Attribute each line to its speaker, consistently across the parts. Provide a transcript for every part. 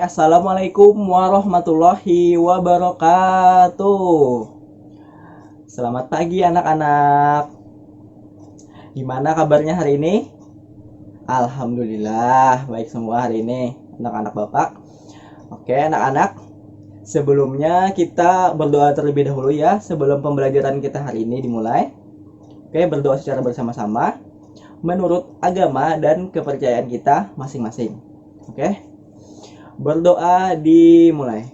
Speaker 1: Assalamualaikum warahmatullahi wabarakatuh. Selamat pagi anak-anak. Gimana kabarnya hari ini? Alhamdulillah baik semua hari ini anak-anak Bapak. Oke anak-anak, sebelumnya kita berdoa terlebih dahulu ya sebelum pembelajaran kita hari ini dimulai. Oke, berdoa secara bersama-sama menurut agama dan kepercayaan kita masing-masing. Oke. Berdoa dimulai.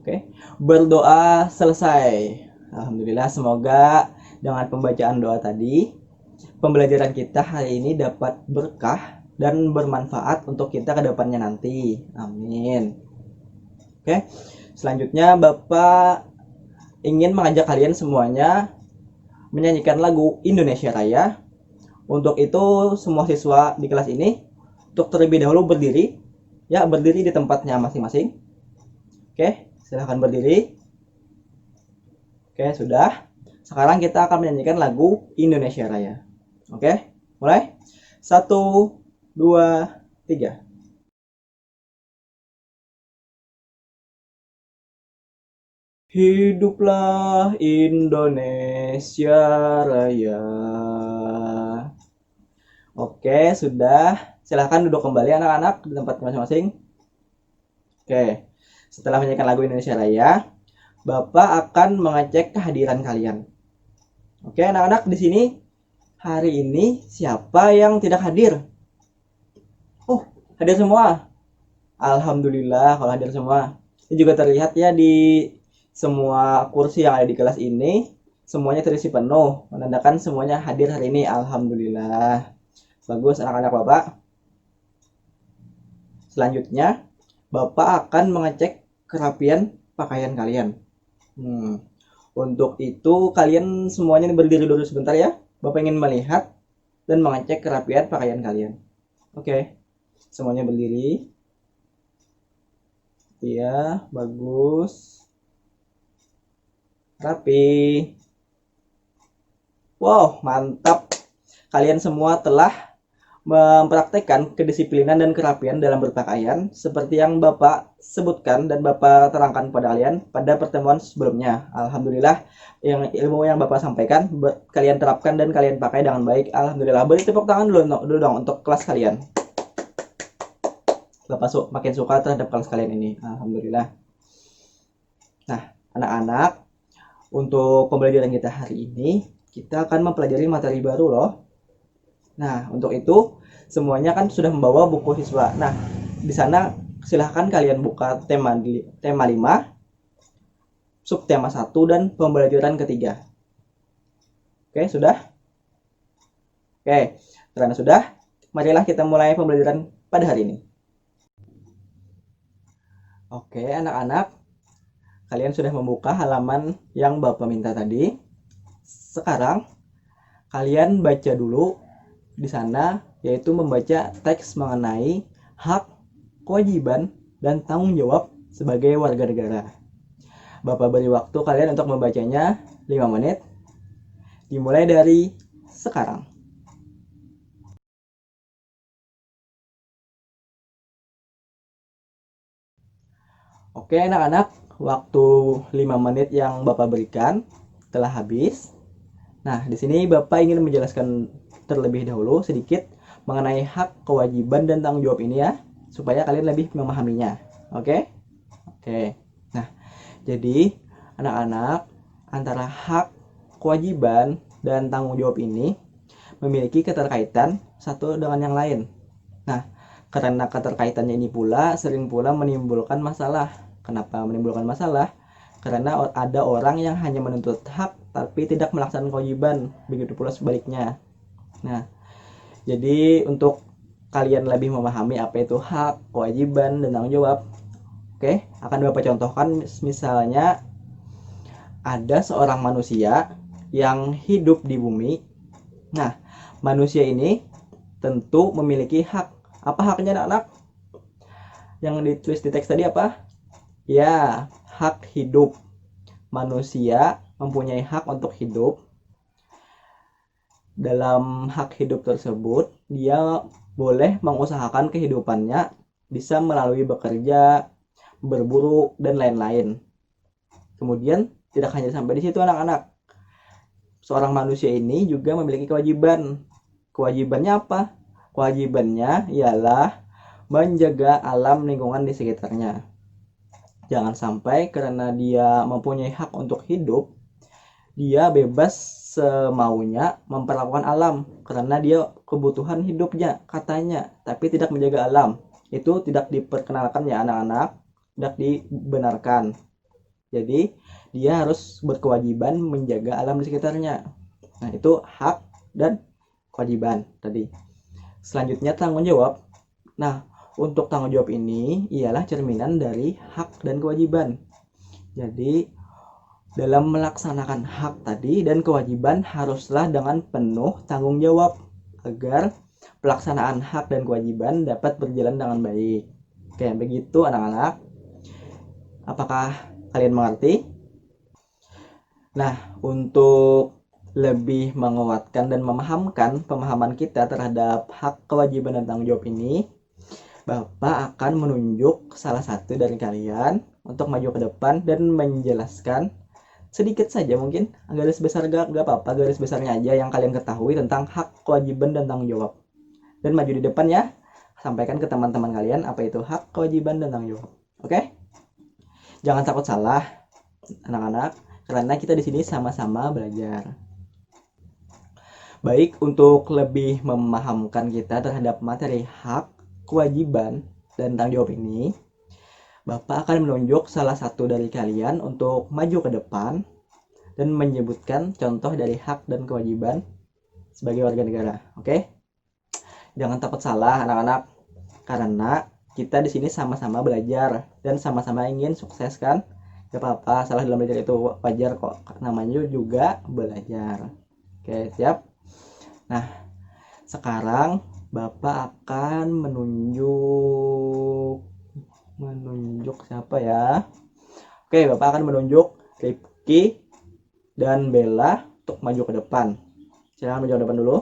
Speaker 1: Oke, berdoa selesai. Alhamdulillah, semoga dengan pembacaan doa tadi, pembelajaran kita hari ini dapat berkah dan bermanfaat untuk kita ke depannya nanti. Amin. Oke, selanjutnya Bapak ingin mengajak kalian semuanya menyanyikan lagu Indonesia Raya. Untuk itu, semua siswa di kelas ini untuk terlebih dahulu berdiri. Ya, berdiri di tempatnya masing-masing. Oke, silahkan berdiri. Oke, sudah. Sekarang kita akan menyanyikan lagu Indonesia Raya. Oke, mulai. 1, 2, 3. Hiduplah Indonesia Raya. Oke, sudah. Silahkan duduk kembali anak-anak di tempat masing-masing. Oke, setelah menyanyikan lagu Indonesia Raya, Bapak akan mengecek kehadiran kalian. Oke, anak-anak, di sini hari ini siapa yang tidak hadir? Oh, hadir semua. Alhamdulillah kalau hadir semua. Ini juga terlihat ya di semua kursi yang ada di kelas ini, semuanya terisi penuh, menandakan semuanya hadir hari ini. Alhamdulillah. Bagus anak-anak Bapak. Selanjutnya, Bapak akan mengecek kerapian pakaian kalian. Untuk itu kalian semuanya berdiri dulu sebentar ya. Bapak ingin melihat dan mengecek kerapian pakaian kalian. Oke, semuanya berdiri. Iya, bagus. Rapi. Wow, mantap. Kalian semua telah mempraktekkan kedisiplinan dan kerapian dalam berpakaian seperti yang Bapak sebutkan dan Bapak terangkan pada kalian pada pertemuan sebelumnya. Alhamdulillah, yang ilmu yang Bapak sampaikan kalian terapkan dan kalian pakai dengan baik. Alhamdulillah. Beri tepuk tangan dulu dong untuk kelas kalian. Bapak makin suka terhadap kelas kalian ini. Alhamdulillah. Nah, anak-anak, untuk pembelajaran kita hari ini kita akan mempelajari materi baru loh. Nah, untuk itu semuanya kan sudah membawa buku siswa. Nah, di sana silahkan kalian buka tema 5, subtema 1 dan pembelajaran ketiga. Oke, sudah? Oke, karena sudah, marilah kita mulai pembelajaran pada hari ini. Oke, anak-anak, kalian sudah membuka halaman yang Bapak minta tadi. Sekarang kalian baca dulu di sana, yaitu membaca teks mengenai hak, kewajiban, dan tanggung jawab sebagai warga negara. Bapak beri waktu kalian untuk membacanya 5 menit. Dimulai dari sekarang. Oke anak-anak, waktu 5 menit yang Bapak berikan telah habis. Nah, di sini Bapak ingin menjelaskan terlebih dahulu sedikit mengenai hak, kewajiban, dan tanggung jawab ini ya, supaya kalian lebih memahaminya. Oke? Oke. Nah, jadi anak-anak, antara hak, kewajiban, dan tanggung jawab ini memiliki keterkaitan satu dengan yang lain. Nah, karena keterkaitannya ini pula sering pula menimbulkan masalah. Kenapa menimbulkan masalah? Karena ada orang yang hanya menuntut hak tapi tidak melaksanakan kewajiban, begitu pula sebaliknya. Nah, jadi untuk kalian lebih memahami apa itu hak, kewajiban, dan tanggung jawab, oke, akan Bapak contohkan misalnya ada seorang manusia yang hidup di bumi. Nah, manusia ini tentu memiliki hak. Apa haknya anak-anak? Yang ditulis di teks tadi apa? Ya, hak hidup. Manusia mempunyai hak untuk hidup. Dalam hak hidup tersebut, dia boleh mengusahakan kehidupannya bisa melalui bekerja, berburu, dan lain-lain. Kemudian, tidak hanya sampai di situ anak-anak. Seorang manusia ini juga memiliki kewajiban. Kewajibannya apa? Kewajibannya ialah menjaga alam lingkungan di sekitarnya. Jangan sampai karena dia mempunyai hak untuk hidup, dia bebas semaunya memperlakukan alam karena dia kebutuhan hidupnya katanya, tapi tidak menjaga alam. Itu tidak diperkenalkan ya anak-anak, tidak dibenarkan. Jadi dia harus berkewajiban menjaga alam di sekitarnya. Nah, itu hak dan kewajiban tadi. Selanjutnya tanggung jawab. Nah, untuk tanggung jawab ini ialah cerminan dari hak dan kewajiban. Jadi dalam melaksanakan hak tadi dan kewajiban haruslah dengan penuh tanggung jawab agar pelaksanaan hak dan kewajiban dapat berjalan dengan baik. Oke, begitu anak-anak. Apakah kalian mengerti? Nah, untuk lebih menguatkan dan memahamkan pemahaman kita terhadap hak, kewajiban, dan tanggung jawab ini, Bapak akan menunjuk salah satu dari kalian untuk maju ke depan dan menjelaskan sedikit saja mungkin garis besar, gak apa-apa, garis besarnya aja yang kalian ketahui tentang hak, kewajiban, dan tanggung jawab. Dan maju di depan ya, sampaikan ke teman-teman kalian apa itu hak, kewajiban, dan tanggung jawab. Oke? Jangan takut salah, anak-anak, karena kita di sini sama-sama belajar. Baik, untuk lebih memahamkan kita terhadap materi hak, kewajiban, dan tanggung jawab ini, Bapak akan menunjuk salah satu dari kalian untuk maju ke depan dan menyebutkan contoh dari hak dan kewajiban sebagai warga negara. Oke? Jangan takut salah anak-anak, karena kita di sini sama-sama belajar dan sama-sama ingin sukses kan? Gak apa-apa, salah dalam belajar itu wajar kok. Namanya juga belajar. Oke, siap? Nah, sekarang Bapak akan menunjuk siapa ya? Oke, Bapak akan menunjuk Rifki dan Bella untuk maju ke depan. Silahkan maju ke depan dulu.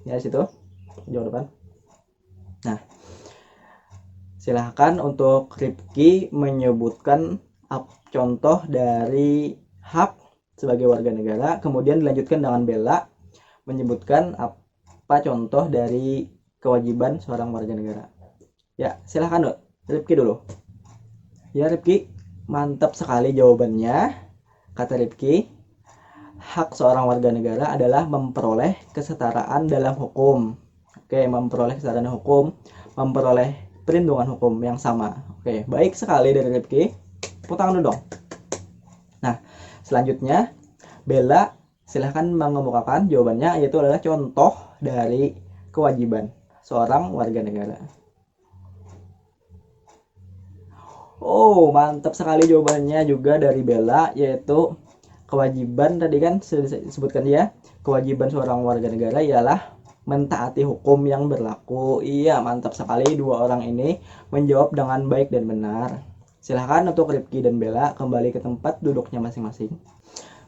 Speaker 1: Ya, situ. Maju ke depan. Nah, silahkan untuk Rifki menyebutkan contoh dari hak sebagai warga negara, kemudian dilanjutkan dengan Bella menyebutkan apa contoh dari kewajiban seorang warga negara. Ya, silahkan Rifki dulu. Ya, Rifki, mantap sekali jawabannya. Kata Rifki, hak seorang warga negara adalah memperoleh kesetaraan dalam hukum. Oke, memperoleh kesetaraan hukum, memperoleh perlindungan hukum yang sama. Oke, baik sekali dari Rifki. Tepuk tangan dulu dong. Nah, selanjutnya Bella, silahkan mengemukakan jawabannya, yaitu adalah contoh dari kewajiban seorang warga negara. Oh, mantap sekali jawabannya juga dari Bella, yaitu kewajiban tadi kan disebutkan ya, kewajiban seorang warga negara ialah mentaati hukum yang berlaku. Iya, mantap sekali dua orang ini menjawab dengan baik dan benar. Silahkan untuk Rifki dan Bella kembali ke tempat duduknya masing-masing.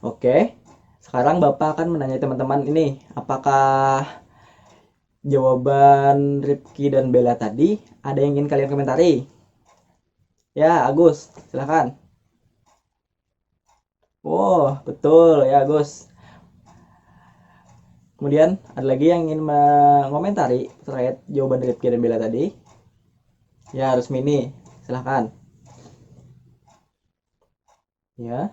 Speaker 1: Oke, sekarang Bapak akan menanya teman-teman ini, apakah jawaban Rifki dan Bella tadi ada yang ingin kalian komentari? Ya, Agus, silahkan. Oh, betul ya, Agus. Kemudian ada lagi yang ingin mengomentari terkait jawaban Rifki dan Bella tadi? Ya, Rusmini, silahkan. Ya,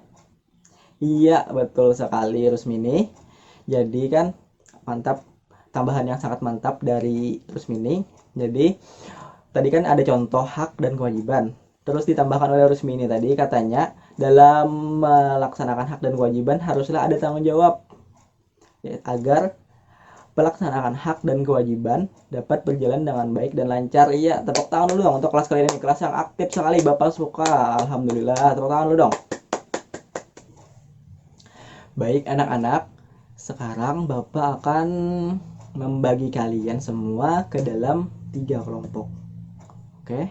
Speaker 1: iya betul sekali Rusmini. Jadi kan mantap, tambahan yang sangat mantap dari Rusmini. Jadi tadi kan ada contoh hak dan kewajiban. Terus ditambahkan oleh Rusmini tadi katanya dalam melaksanakan hak dan kewajiban haruslah ada tanggung jawab ya, agar pelaksanaan hak dan kewajiban dapat berjalan dengan baik dan lancar. Iya, tepuk tangan dulu dong untuk kelas kalian ini, kelas yang aktif sekali, Bapak suka. Alhamdulillah, tepuk tangan dulu dong. Baik anak-anak, sekarang Bapak akan membagi kalian semua ke dalam 3 kelompok. Oke.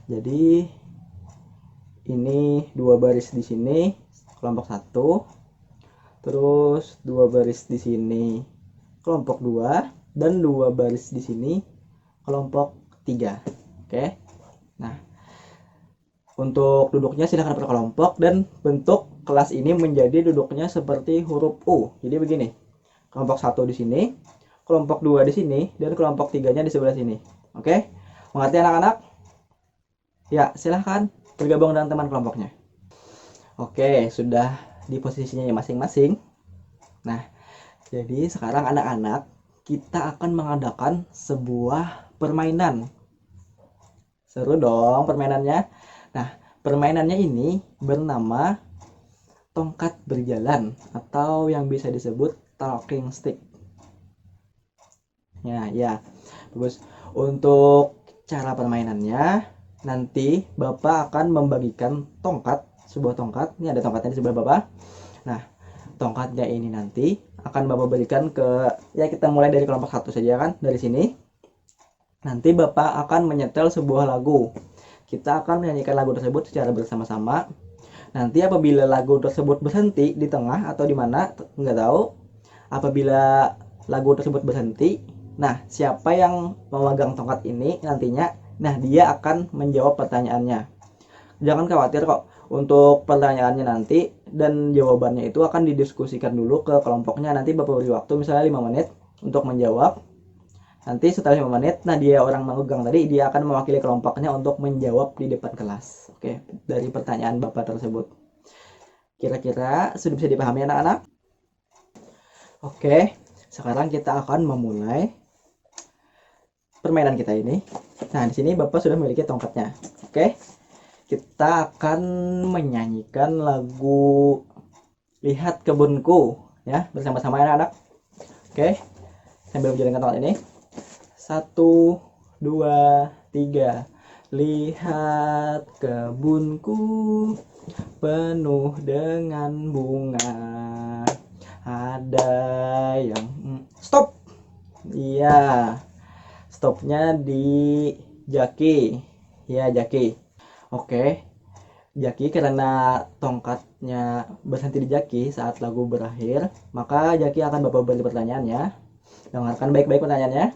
Speaker 1: Jadi ini 2 baris di sini kelompok 1, terus 2 baris di sini kelompok 2, dan 2 baris di sini kelompok 3. Oke. Nah, untuk duduknya silahkan per kelompok, dan bentuk kelas ini menjadi duduknya seperti huruf U. Jadi begini, kelompok 1 di sini, kelompok 2 di sini, dan kelompok 3-nya di sebelah sini. Oke, mengerti anak-anak? Ya, silahkan bergabung dengan teman kelompoknya. Oke, sudah di posisinya masing-masing. Nah, jadi sekarang anak-anak, kita akan mengadakan sebuah permainan. Seru dong permainannya. Nah, permainannya ini bernama tongkat berjalan atau yang bisa disebut talking stick. Ya, bagus. Untuk cara permainannya, nanti Bapak akan membagikan tongkat, sebuah tongkat. Ini ada tongkatnya di sebelah Bapak. Nah, tongkatnya ini nanti akan Bapak berikan ke, ya kita mulai dari kelompok 1 saja kan, dari sini. Nanti Bapak akan menyetel sebuah lagu. Kita akan menyanyikan lagu tersebut secara bersama-sama. Nanti apabila lagu tersebut berhenti di tengah atau di mana, nggak tahu. Apabila lagu tersebut berhenti, nah siapa yang memegang tongkat ini nantinya, nah dia akan menjawab pertanyaannya. Jangan khawatir kok, untuk pertanyaannya nanti dan jawabannya itu akan didiskusikan dulu ke kelompoknya. Nanti Bapak beri waktu misalnya 5 menit untuk menjawab. Nanti setelah 5 menit, nah dia orang memegang tadi, dia akan mewakili kelompoknya untuk menjawab di depan kelas. Oke, dari pertanyaan Bapak tersebut. Kira-kira sudah bisa dipahami anak-anak? Oke, sekarang kita akan memulai permainan kita ini. Nah, di sini Bapak sudah memiliki tongkatnya. Oke, kita akan menyanyikan lagu Lihat Kebunku ya, bersama-sama anak-anak. Oke, sambil menjalankan tongkat ini. 1, 2, 3. Lihat kebunku penuh dengan bunga. Ada yang stop. Iya. Stopnya di Jaki. Ya, Jaki. Oke. Jaki, karena tongkatnya berhenti di Jaki saat lagu berakhir, maka Jaki akan Bapak beri pertanyaannya. Dengarkan baik-baik pertanyaannya.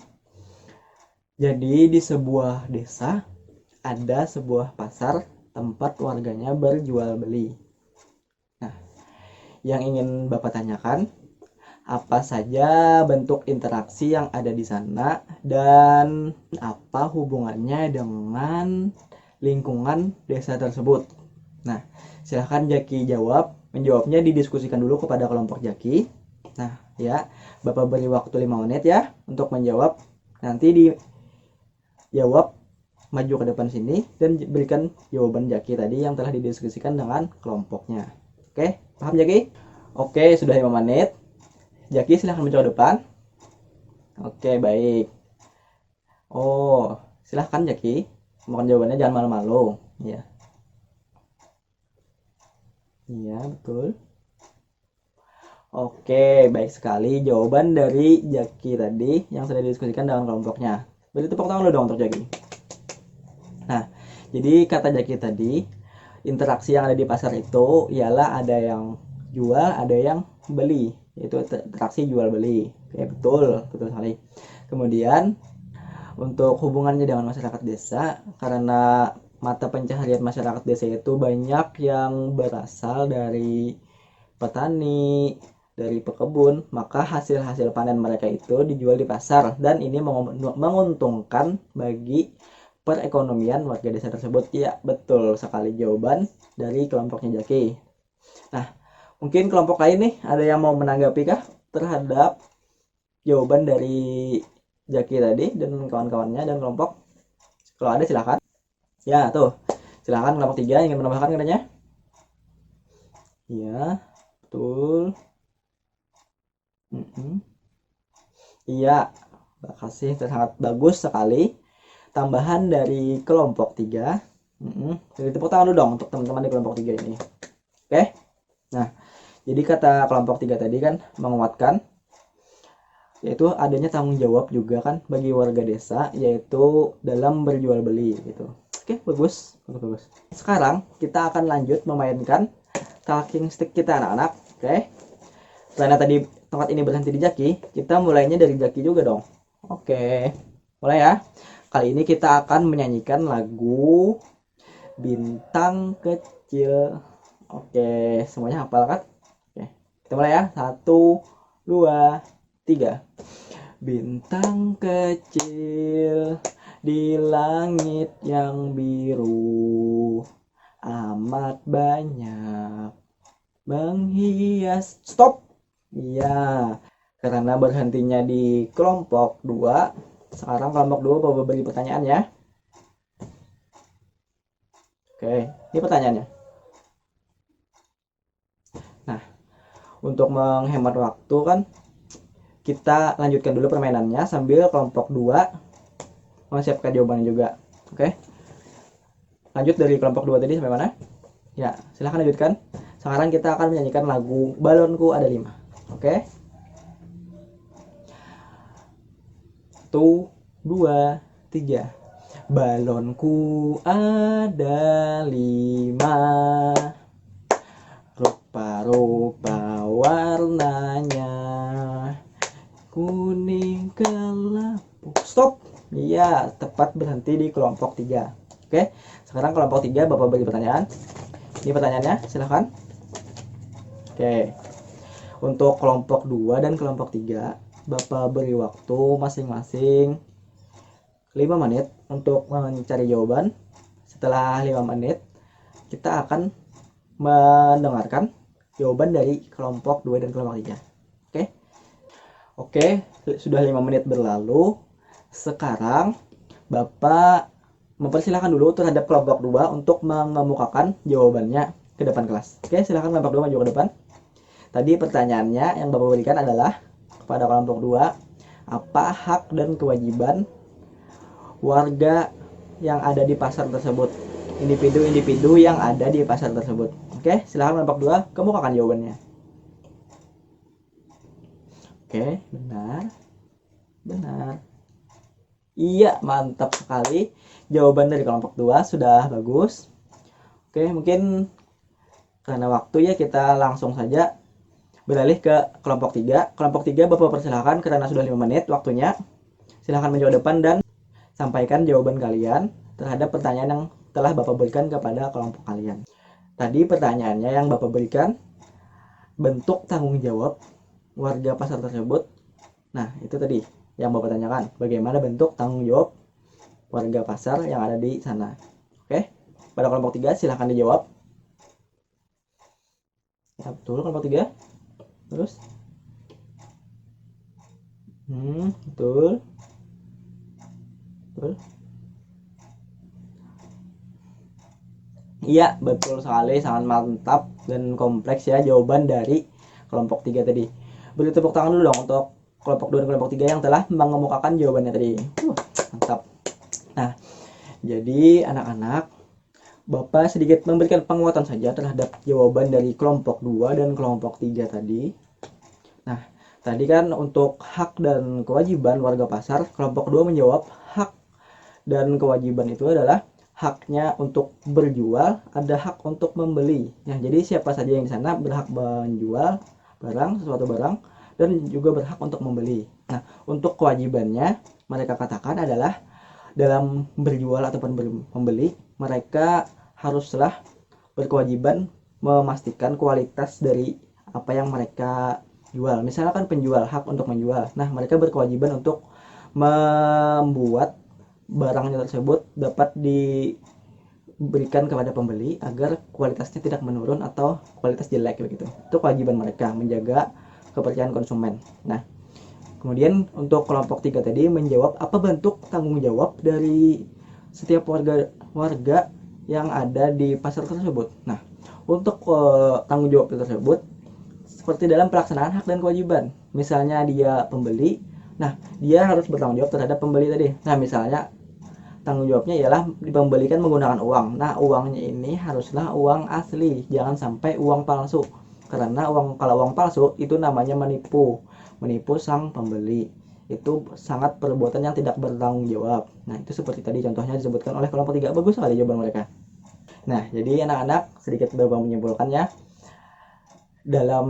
Speaker 1: Jadi di sebuah desa ada sebuah pasar tempat warganya berjual beli. Nah, yang ingin Bapak tanyakan, apa saja bentuk interaksi yang ada di sana dan apa hubungannya dengan lingkungan desa tersebut? Nah, silahkan Jaki jawab. Menjawabnya didiskusikan dulu kepada kelompok Jaki. Nah, ya, Bapak beri waktu 5 menit ya untuk menjawab. Nanti dijawab, maju ke depan sini dan berikan jawaban Jaki tadi yang telah didiskusikan dengan kelompoknya. Oke, paham Jaki? Oke, sudah 5 menit. Jaki silahkan mencoba depan. Oke, baik. Oh, silahkan Jaki. Mohon jawabannya, jangan malu-malu. Ya. Iya, betul. Oke, baik sekali jawaban dari Jaki tadi yang sudah didiskusikan dengan kelompoknya. Beri tepuk tangan dulu dong untuk Jaki. Nah, jadi kata Jaki tadi, interaksi yang ada di pasar itu ialah ada yang jual, ada yang beli. Yaitu interaksi jual beli. Oke, betul sekali. Kemudian untuk hubungannya dengan masyarakat desa, karena mata pencaharian masyarakat desa itu banyak yang berasal dari petani, dari pekebun, maka hasil-hasil panen mereka itu dijual di pasar dan ini menguntungkan bagi perekonomian warga desa tersebut. Ya, betul sekali jawaban dari kelompoknya Jaki. Nah, mungkin kelompok lain nih ada yang mau menanggapi kah terhadap jawaban dari Jaki tadi dan kawan-kawannya dan kelompok? Kalau ada silahkan. Ya, tuh. Silahkan kelompok 3 ingin menambahkan katanya. Iya, betul. Iya, terima kasih, sangat bagus sekali. Tambahan dari kelompok 3. Jadi tepuk tangan dulu dong untuk teman-teman di kelompok 3 ini. Oke. Nah, jadi kata kelompok 3 tadi kan menguatkan yaitu adanya tanggung jawab juga kan bagi warga desa, yaitu dalam berjual beli gitu. Oke, bagus. Bagus. Sekarang kita akan lanjut memainkan talking stick kita anak-anak. Oke. Karena tadi tongkat ini berhenti di jaki, kita mulainya dari jaki juga dong. Oke. Mulai ya. Kali ini kita akan menyanyikan lagu Bintang Kecil. Oke, semuanya hafal kan? Oke. Kita mulai ya. 1, 2, 3. Bintang kecil di langit yang biru amat banyak menghias. Stop. Iya, karena berhentinya di kelompok 2. Sekarang kelompok 2 Bapak beri pertanyaan ya. Oke, ini pertanyaannya. Nah, untuk menghemat waktu kan kita lanjutkan dulu permainannya sambil kelompok 2 menyiapkan jawabannya juga. Oke. Lanjut dari kelompok 2 tadi sampai mana? Ya, silahkan lanjutkan. Sekarang kita akan menyanyikan lagu Balonku Ada 5. Oke. 1, 2, 3. Balonku ada 5. Rupa-rupa warnanya kuning kelabu. Stop. Iya, tepat berhenti di kelompok 3. Oke, sekarang kelompok 3 Bapak beri pertanyaan. Ini pertanyaannya, silahkan. Oke, untuk kelompok 2 dan kelompok 3 Bapak beri waktu masing-masing 5 menit untuk mencari jawaban. Setelah 5 menit kita akan mendengarkan jawaban dari kelompok 2 dan kelompok 3. Oke. Oke, sudah 5 menit berlalu. Sekarang Bapak mempersilahkan dulu terhadap kelompok 2 untuk mengemukakan jawabannya ke depan kelas. Oke, silahkan kelompok 2 maju ke depan. Tadi pertanyaannya yang Bapak berikan adalah kepada kelompok 2, apa hak dan kewajiban warga yang ada di pasar tersebut? Individu-individu yang ada di pasar tersebut. Oke, silahkan kelompok 2 kemukakan jawabannya. Oke, benar. Benar. Iya, mantap sekali. Jawaban dari kelompok 2 sudah bagus. Oke, mungkin karena waktu ya kita langsung saja beralih ke kelompok 3. Kelompok 3 Bapak persilahkan karena sudah 5 menit waktunya. Silahkan menjawab depan dan sampaikan jawaban kalian terhadap pertanyaan yang telah Bapak berikan kepada kelompok kalian. Tadi pertanyaannya yang Bapak berikan, bentuk tanggung jawab warga pasar tersebut. Nah, itu tadi yang Bapak tanyakan, bagaimana bentuk tanggung jawab warga pasar yang ada di sana. Oke, pada kelompok 3 silahkan dijawab. Ya, betul kelompok 3. Terus betul. Betul. Iya, betul sekali, sangat mantap dan kompleks ya jawaban dari kelompok 3 tadi. Beri tepuk tangan dulu dong untuk kelompok 2 dan kelompok 3 yang telah mengemukakan jawabannya tadi. Mantap. Nah, jadi anak-anak, Bapak sedikit memberikan penguatan saja terhadap jawaban dari kelompok 2 dan kelompok 3 tadi. Nah, tadi kan untuk hak dan kewajiban warga pasar, kelompok 2 menjawab hak dan kewajiban itu adalah haknya untuk berjual, ada hak untuk membeli. Nah, jadi siapa saja yang di sana berhak menjual barang, sesuatu barang, dan juga berhak untuk membeli. Nah, untuk kewajibannya mereka katakan adalah dalam berjual ataupun membeli, mereka haruslah berkewajiban memastikan kualitas dari apa yang mereka jual. Misalkan penjual hak untuk menjual. Nah, mereka berkewajiban untuk membuat barangnya tersebut dapat diberikan kepada pembeli agar kualitasnya tidak menurun atau kualitas jelek begitu. Itu kewajiban mereka menjaga kepercayaan konsumen. Nah, kemudian untuk kelompok 3 tadi menjawab apa bentuk tanggung jawab dari setiap warga yang ada di pasar tersebut. Nah, untuk tanggung jawab tersebut seperti dalam pelaksanaan hak dan kewajiban. Misalnya dia pembeli, nah dia harus bertanggung jawab terhadap pembeli tadi. Nah, misalnya tanggung jawabnya ialah dipembelikan menggunakan uang. Nah, uangnya ini haruslah uang asli, jangan sampai uang palsu. Karena kalau uang palsu itu namanya menipu sang pembeli. itu sangat perbuatan yang tidak bertanggung jawab. Nah, itu seperti tadi contohnya disebutkan oleh kelompok 3. Bagus sekali jawaban mereka. Nah, jadi anak-anak sedikit Bapak menyimpulkannya, dalam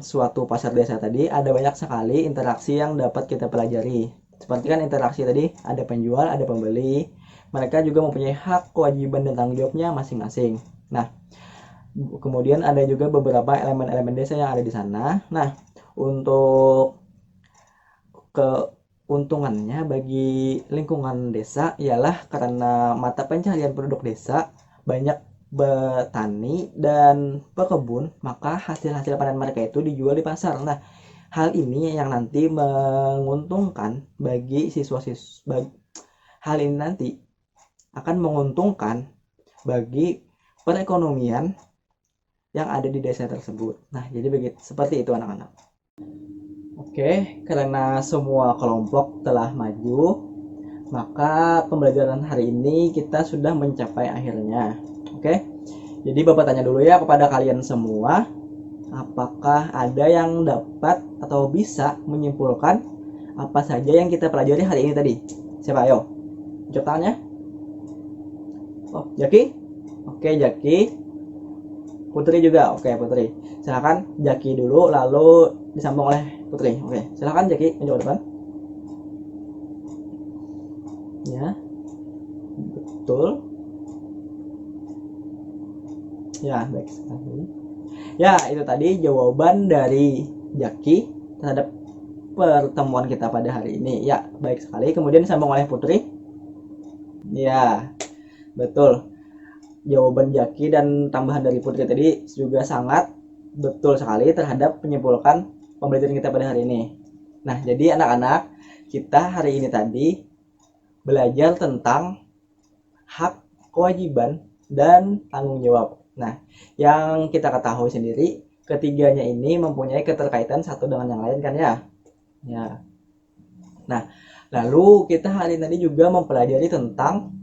Speaker 1: suatu pasar desa tadi ada banyak sekali interaksi yang dapat kita pelajari. Seperti kan interaksi tadi, ada penjual, ada pembeli. Mereka juga mempunyai hak, kewajiban, dan tanggung jawabnya masing-masing. Nah, kemudian ada juga beberapa elemen-elemen desa yang ada di sana. Nah, untuk keuntungannya bagi lingkungan desa ialah karena mata pencaharian penduduk desa banyak petani dan pekebun, maka hasil-hasil panen mereka itu dijual di pasar. Nah, hal ini yang nanti menguntungkan bagi siswa-siswa. Hal ini nanti akan menguntungkan bagi perekonomian yang ada di desa tersebut. Nah, jadi begitu, seperti itu anak-anak. Oke, karena semua kelompok telah maju, maka pembelajaran hari ini kita sudah mencapai akhirnya. Oke, jadi Bapak tanya dulu ya kepada kalian semua, apakah ada yang dapat atau bisa menyimpulkan apa saja yang kita pelajari hari ini tadi? Siapa? Ayo, ucap tangannya. Oh, Jaki? Oke, Jaki. Putri juga. Oke, Putri. Silakan Jaki dulu, lalu disambung oleh Putri. Oke, silakan Jaki menjawab depan. Ya, betul. Ya, baik sekali. Ya, itu tadi jawaban dari Jaki terhadap pertemuan kita pada hari ini. Ya, baik sekali. Kemudian disambung oleh Putri. Ya, betul. Jawaban Jaki dan tambahan dari Putri tadi juga sangat betul sekali terhadap menyimpulkan pembelajaran kita pada hari ini. Nah, jadi anak-anak, kita hari ini tadi belajar tentang hak, kewajiban, dan tanggung jawab. Nah, yang kita ketahui sendiri, ketiganya ini mempunyai keterkaitan satu dengan yang lain kan ya? Ya. Nah, lalu kita hari ini juga mempelajari tentang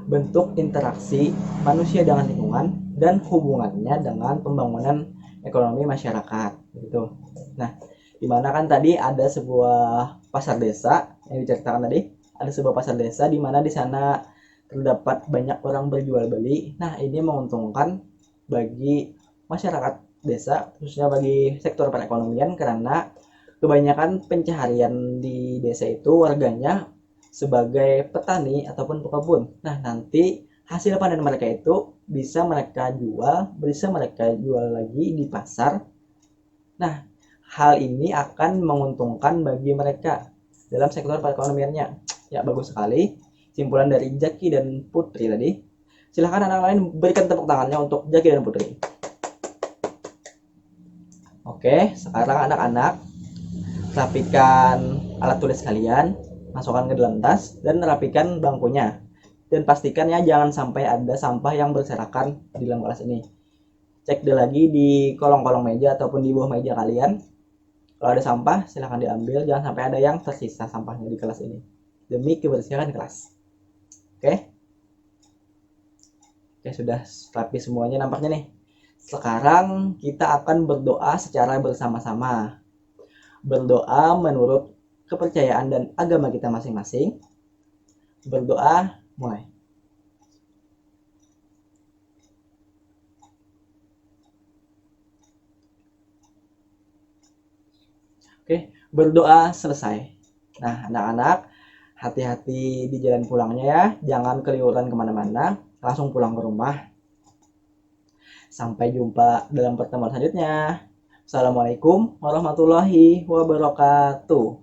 Speaker 1: bentuk interaksi manusia dengan lingkungan dan hubungannya dengan pembangunan ekonomi masyarakat gitu. Nah, dimana kan tadi ada sebuah pasar desa yang diceritakan tadi, ada sebuah pasar desa di mana di sana terdapat banyak orang berjual beli. Nah, ini menguntungkan bagi masyarakat desa, khususnya bagi sektor perekonomian, karena kebanyakan pencaharian di desa itu warganya sebagai petani ataupun pekebun. Nah, nanti hasil panen mereka itu bisa mereka jual lagi di pasar. Nah, hal ini akan menguntungkan bagi mereka dalam sektor perekonomiannya. Ya, bagus sekali simpulan dari Jaki dan Putri tadi. Silahkan anak lain berikan tepuk tangannya untuk Jaki dan Putri. Oke, sekarang anak-anak rapikan alat tulis kalian, masukkan ke dalam tas, dan rapikan bangkunya. Dan pastikan ya jangan sampai ada sampah yang berserakan di dalam kelas ini. Cek lagi di kolong-kolong meja ataupun di bawah meja kalian. Kalau ada sampah, silahkan diambil. Jangan sampai ada yang tersisa sampahnya di kelas ini, demi kebersihan kelas. Oke? Oke, sudah rapi semuanya nampaknya nih. Sekarang kita akan berdoa secara bersama-sama. Berdoa menurut kepercayaan dan agama kita masing-masing. Berdoa, mulai. Oke, berdoa selesai. Nah, anak-anak, hati-hati di jalan pulangnya ya. Jangan keliuran kemana-mana, langsung pulang ke rumah. Sampai jumpa dalam pertemuan selanjutnya. Assalamualaikum warahmatullahi wabarakatuh.